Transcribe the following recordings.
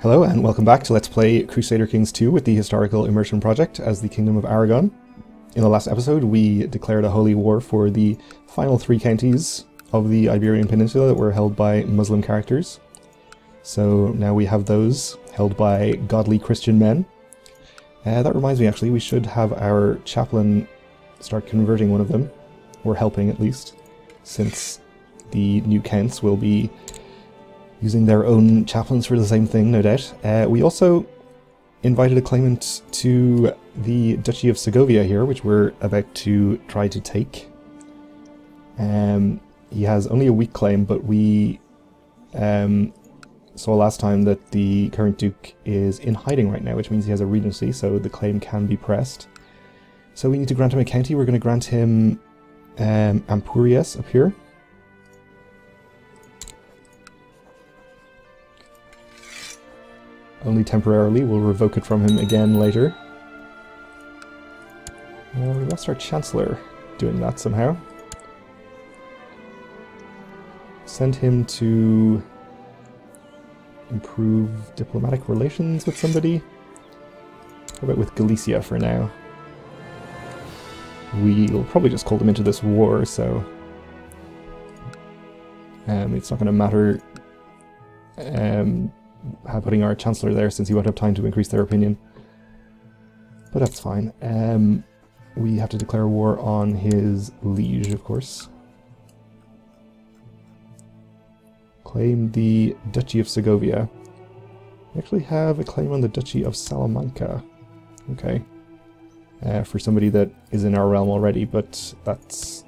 Hello and welcome back to Let's Play Crusader Kings 2 with the Historical Immersion Project as the Kingdom of Aragon. In the last episode we declared a holy war for the final three counties of the Iberian Peninsula that were held by Muslim characters. So now we have those held by godly Christian men. That reminds me actually, we should have our chaplain start converting one of them, or helping at least, since the new counts will be using their own chaplains for the same thing, no doubt. We also invited a claimant to the Duchy of Segovia here, which we're about to try to take. He has only a weak claim, but we saw last time that the current Duke is in hiding right now, which means he has a regency, so the claim can be pressed. So we need to grant him a county. We're going to grant him Ampurias up here. Only temporarily, we'll revoke it from him again later. We lost our Chancellor doing that somehow. Send him to improve diplomatic relations with somebody. How about with Galicia for now? We'll probably just call them into this war, so it's not going to matter putting our Chancellor there, since he won't have time to increase their opinion. But that's fine. We have to declare war on his liege, of course. Claim the Duchy of Segovia. We actually have a claim on the Duchy of Salamanca. Okay. For somebody that is in our realm already, but that's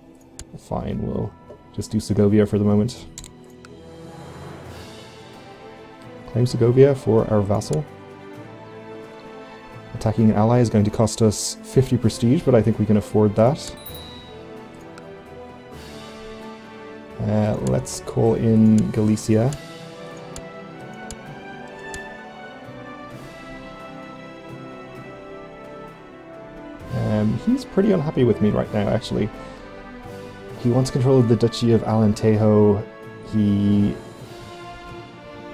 fine. We'll just do Segovia for the moment. Claim Segovia for our vassal. Attacking an ally is going to cost us 50 prestige, but I think we can afford that. Let's call in Galicia. He's pretty unhappy with me right now, actually. He wants control of the Duchy of Alentejo. He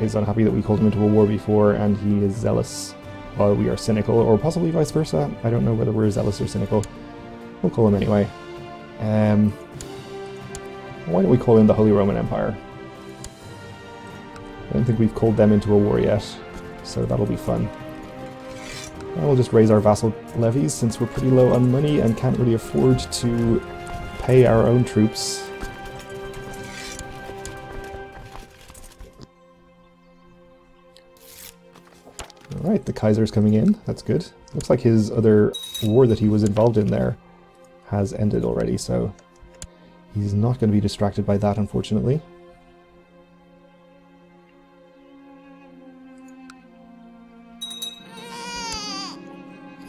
is unhappy that we called him into a war before, and he is zealous while we are cynical, or possibly vice versa. I don't know whether we're zealous or cynical. We'll call him anyway. Why don't we call in the Holy Roman Empire? I don't think we've called them into a war yet, so that'll be fun. And we'll just raise our vassal levies, since we're pretty low on money and can't really afford to pay our own troops. Alright, the Kaiser's coming in. That's good. Looks like his other war that he was involved in there has ended already, so he's not going to be distracted by that, unfortunately.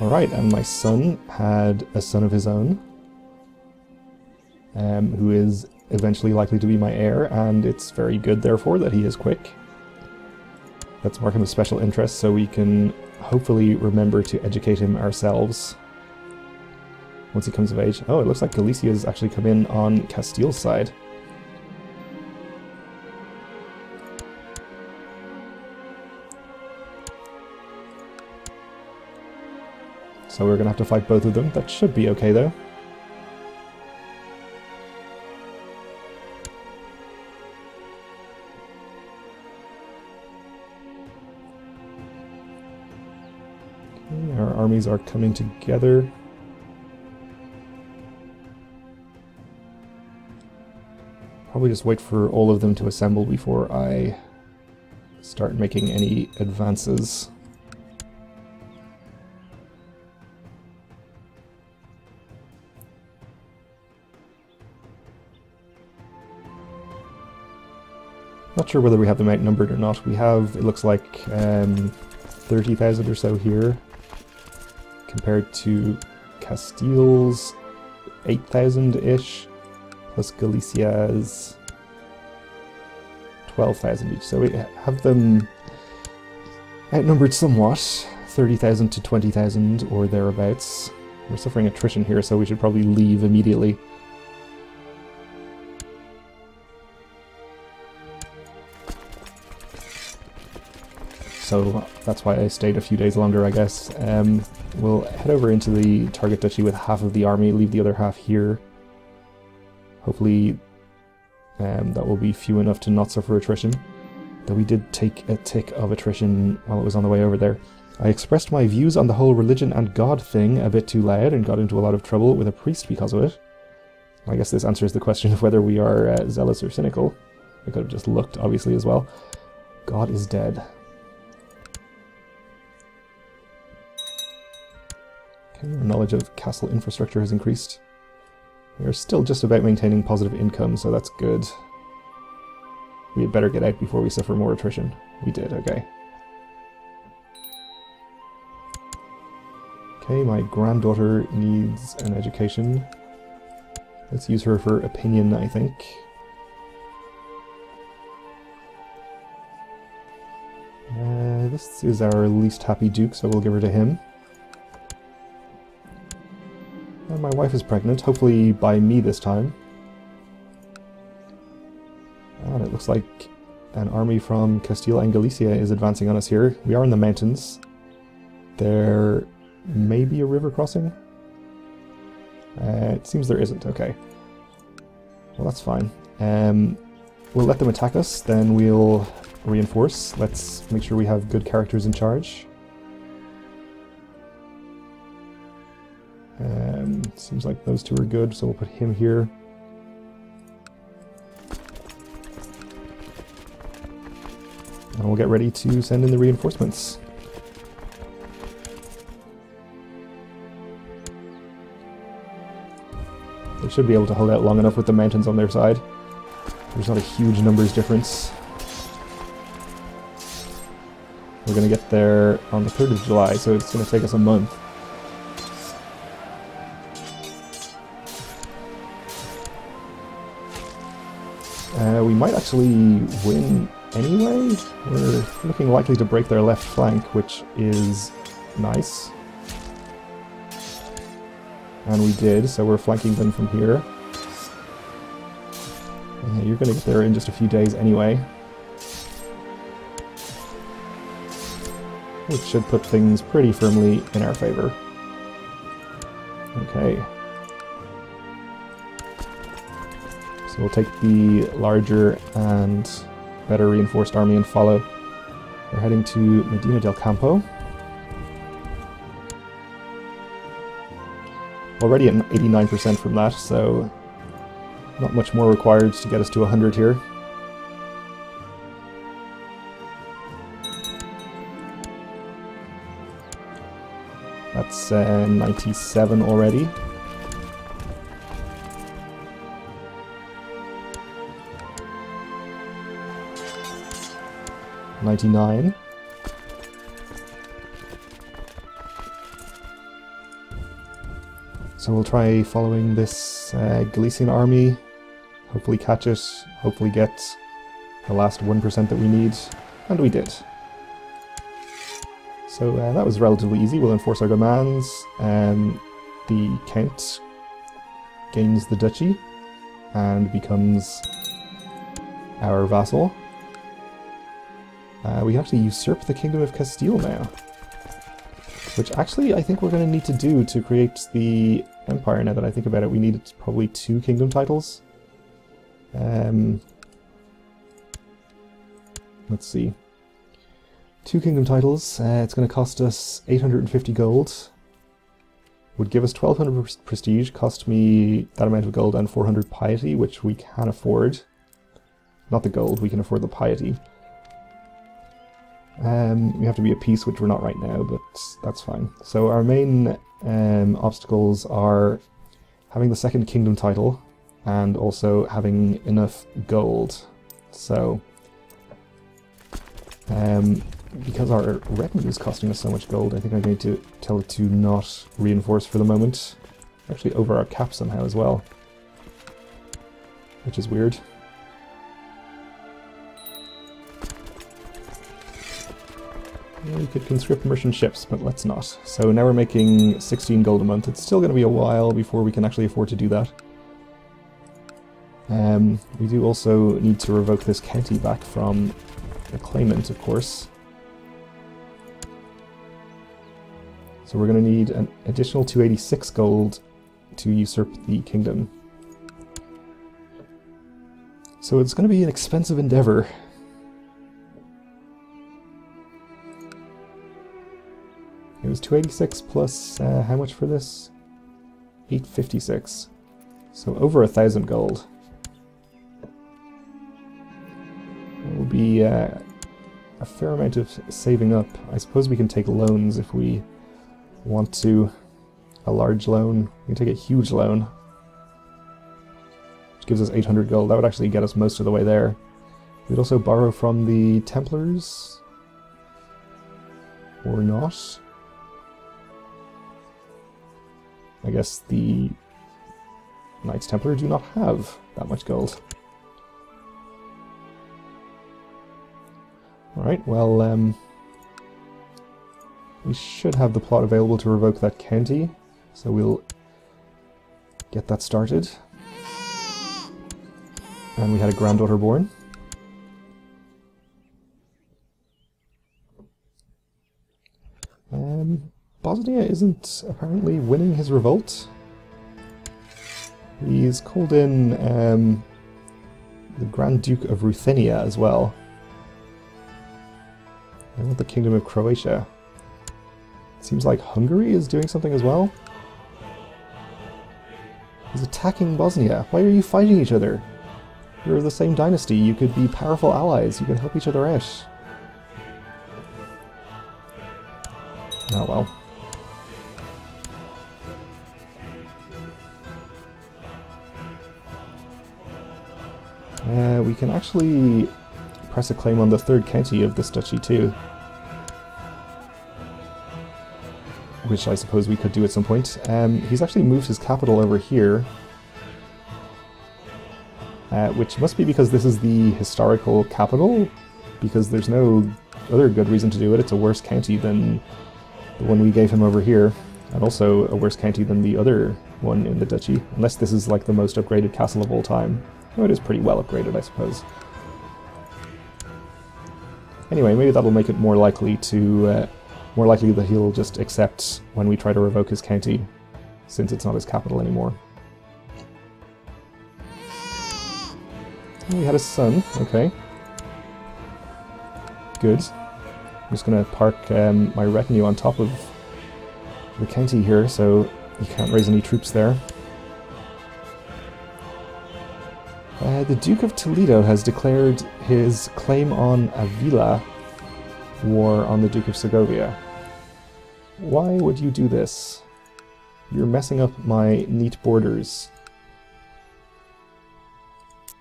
Alright, and my son had a son of his own, who is eventually likely to be my heir, and it's very good, therefore, that he is quick. Let's mark him as special interest so we can hopefully remember to educate him ourselves once he comes of age. Oh, it looks like Galicia has actually come in on Castile's side. So we're going to have to fight both of them. That should be okay, though. Okay, our armies are coming together. Probably just wait for all of them to assemble before I start making any advances. Not sure whether we have them outnumbered or not. We have, it looks like, 30,000 or so here, compared to Castile's 8,000-ish, plus Galicia's 12,000 each. So we have them outnumbered somewhat, 30,000 to 20,000 or thereabouts. We're suffering attrition here, so we should probably leave immediately. so that's why I stayed a few days longer, I guess. We'll head over into the target duchy with half of the army, leave the other half here. Hopefully that will be few enough to not suffer attrition. Though we did take a tick of attrition while it was on the way over there. I expressed my views on the whole religion and God thing a bit too loud and got into a lot of trouble with a priest because of it. I guess this answers the question of whether we are zealous or cynical. I could have just looked, obviously, as well. God is dead. Okay, our knowledge of castle infrastructure has increased. We are still just about maintaining positive income, so that's good. We had better get out before we suffer more attrition. We did, okay. Okay, my granddaughter needs an education. Let's use her for opinion, I think. This is our least happy duke, so we'll give her to him. And my wife is pregnant, hopefully by me this time. And it looks like an army from Castile and Galicia is advancing on us here. We are in the mountains. There may be a river crossing. It seems there isn't, okay. Well, that's fine. We'll let them attack us, then we'll reinforce. Let's make sure we have good characters in charge. Seems like those two are good, so we'll put him here. And we'll get ready to send in the reinforcements. They should be able to hold out long enough with the mountains on their side. There's not a huge numbers difference. We're going to get there on the 3rd of July, so it's going to take us a month. We might actually win anyway. We're looking likely to break their left flank, which is nice. And we did, so we're flanking them from here. You're going to get there in just a few days anyway. Which should put things pretty firmly in our favor. Okay. So we'll take the larger and better reinforced army and follow. We're heading to Medina del Campo. Already at 89% from that, so not much more required to get us to 100 here. That's 97 already. $99. So we'll try following this Galician army, hopefully catch it, hopefully get the last 1% that we need, and we did. So that was relatively easy. We'll enforce our demands. The Count gains the duchy and becomes our vassal. We can actually usurp the Kingdom of Castile now, which actually I think we're going to need to do to create the empire. Now that I think about it, we need probably 2 kingdom titles. Let's see. 2 kingdom titles. It's going to cost us 850 gold. Would give us 1200 prestige, cost me that amount of gold and 400 piety, which we can afford. Not the gold, we can afford the piety. We have to be at peace, which we're not right now, but that's fine. So our main obstacles are having the 2nd kingdom title and also having enough gold. So because our retinue is costing us so much gold, I think I'm going to tell it to not reinforce for the moment. Actually over our cap somehow as well, which is weird. We could conscript merchant ships, but let's not. So now we're making 16 gold a month. It's still going to be a while before we can actually afford to do that. We do also need to revoke this county back from the claimant, of course. So we're going to need an additional 286 gold to usurp the kingdom. So it's going to be an expensive endeavor. It was 286 plus how much for this? 856. So over 1,000 gold. It will be a fair amount of saving up. I suppose we can take loans if we want to. A large loan. We can take a huge loan, which gives us 800 gold. That would actually get us most of the way there. We'd also borrow from the Templars. Or not. I guess the Knights Templar do not have that much gold. Alright, well, we should have the plot available to revoke that county, so we'll get that started. And we had a granddaughter born. Bosnia isn't apparently winning his revolt. He's called in the Grand Duke of Ruthenia as well. I want the Kingdom of Croatia. Seems like Hungary is doing something as well. He's attacking Bosnia. Why are you fighting each other? You're of the same dynasty. You could be powerful allies. You can help each other out. Oh well. We can actually press a claim on the third county of this duchy too. Which I suppose we could do at some point. He's actually moved his capital over here. Which must be because this is the historical capital, because there's no other good reason to do it. It's a worse county than the one we gave him over here, and also a worse county than the other one in the duchy, unless this is like the most upgraded castle of all time. Oh, it is pretty well upgraded, I suppose. Anyway, maybe that'll make it more likely to more likely that he'll just accept when we try to revoke his county, since it's not his capital anymore. Oh, we had a son. Okay. Good. I'm just going to park my retinue on top of the county here, so you can't raise any troops there. The Duke of Toledo has declared his claim on Avila war on the Duke of Segovia. Why would you do this? You're messing up my neat borders.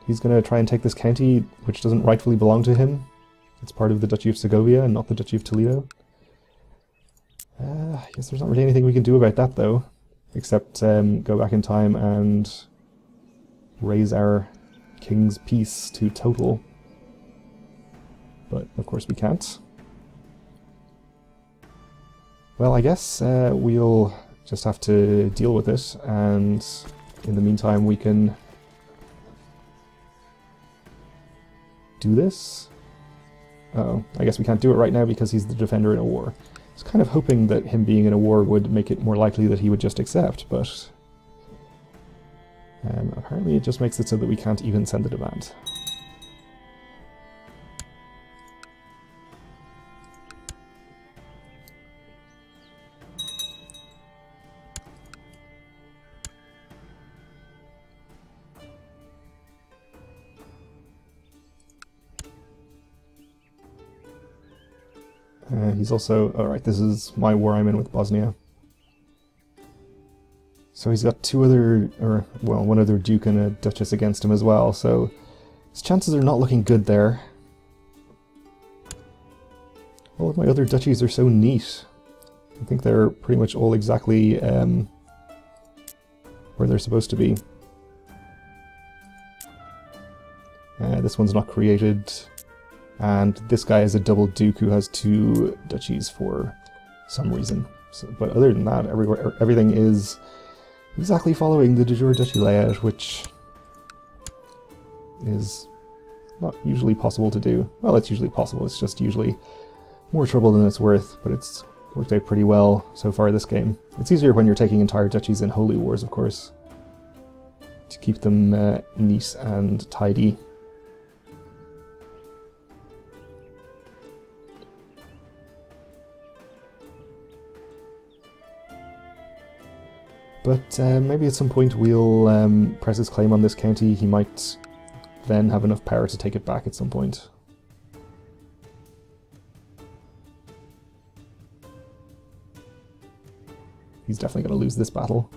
He's going to try and take this county, which doesn't rightfully belong to him. It's part of the Duchy of Segovia and not the Duchy of Toledo. I guess there's not really anything we can do about that, though, except go back in time and raise our king's peace to total. But, of course, we can't. Well, I guess we'll just have to deal with it, and in the meantime we can do this. Uh-oh, I guess we can't do it right now because he's the defender in a war. I was kind of hoping that him being in a war would make it more likely that he would just accept, but apparently it just makes it so that we can't even send the demand. He's also... Alright, this is my war I'm in with Bosnia. So he's got two other... or, well, one other duke and a duchess against him as well, so his chances are not looking good there. All of my other duchies are so neat. I think they're pretty much all exactly where they're supposed to be. This one's not created. And this guy is a double duke who has two duchies for some reason. So, but other than that, everything is exactly following the de jure duchy layout, which is not usually possible to do. Well, it's usually possible, it's just usually more trouble than it's worth, but it's Worked out pretty well so far this game. It's easier when you're taking entire duchies in holy wars, of course, to keep them neat and tidy. But maybe at some point we'll press his claim on this county. He might then have enough power to take it back at some point. He's definitely going to lose this battle.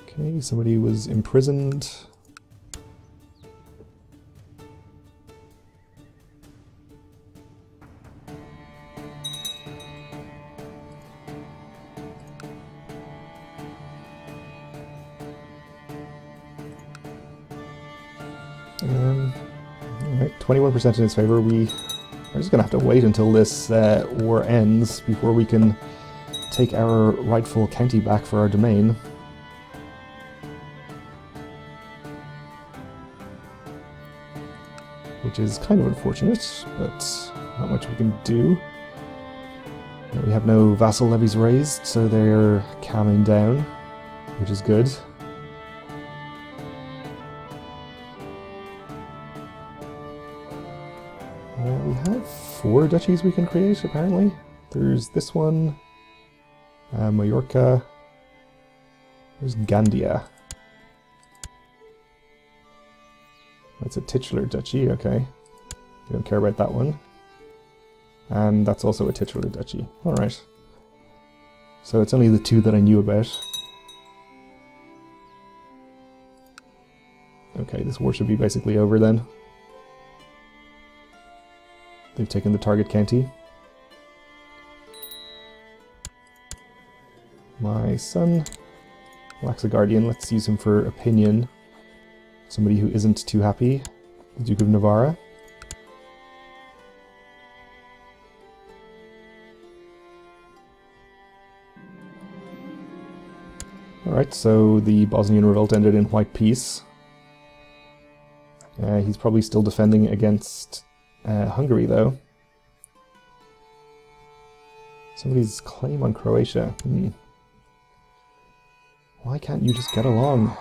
Okay, somebody was imprisoned. Alright, 21% in his favor. We are just going to have to wait until this war ends before we can take our rightful county back for our domain. Which is kind of unfortunate, but not much we can do. We have no vassal levies raised, so they're calming down, which is good. We have 4 duchies we can create, apparently. There's this one, Majorca, there's Gandia. That's a titular duchy, okay. We don't care about that one. And that's also a titular duchy. Alright. So it's only the 2 that I knew about. Okay, this war should be basically over then. They've taken the target county. My son lacks a guardian. Let's use him for opinion. Somebody who isn't too happy. The Duke of Navarra. Alright, so the Bosnian revolt ended in white peace. He's probably still defending against Hungary, though. Somebody's claim on Croatia. Why can't you just get along?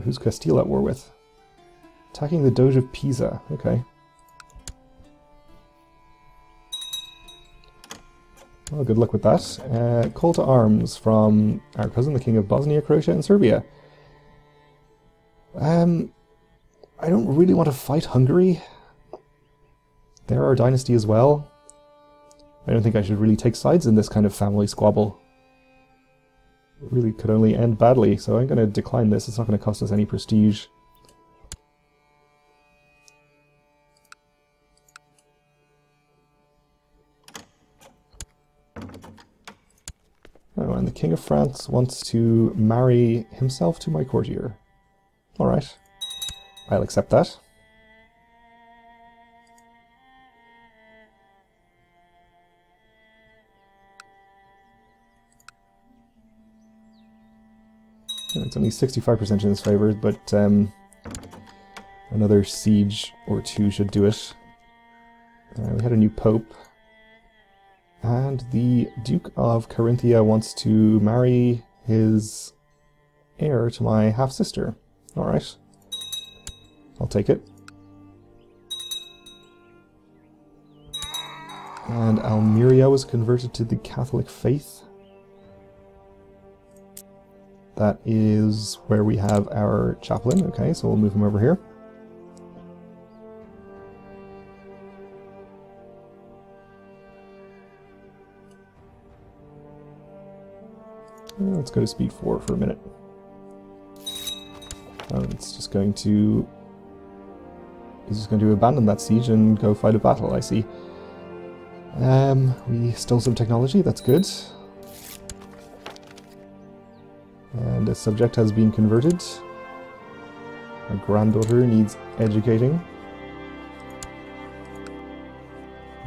Who's Castile at war with? Attacking the Doge of Pisa. Okay. Well, good luck with that. Call to arms from our cousin, the King of Bosnia, Croatia, and Serbia. I don't really want to fight Hungary. They're our dynasty as well. I don't think I should really take sides in this kind of family squabble. It really could only end badly, so I'm going to decline this. It's not going to cost us any prestige. Oh, and the King of France wants to marry himself to my courtier. Alright. I'll accept that. It's only 65% in his favor, but another siege or 2 should do it. We had a new pope. And the Duke of Carinthia wants to marry his heir to my half-sister. Alright. I'll take it. And Almeria was converted to the Catholic faith. That is where we have our chaplain. Okay, so we'll move him over here. Let's go to speed 4 for a minute. Oh, it's just going to... He's just going to abandon that siege and go fight a battle, I see. We stole some technology, that's good. And a subject has been converted. Our granddaughter needs educating.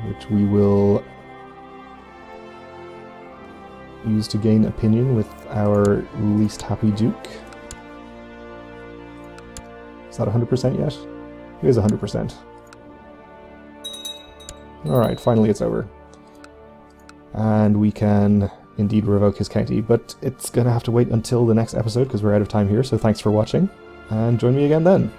Which we will use to gain opinion with our least happy duke. Is that 100% yet? It is 100%. Alright, finally it's over. And we can indeed revoke his county, but it's gonna have to wait until the next episode because we're out of time here, so thanks for watching, and join me again then.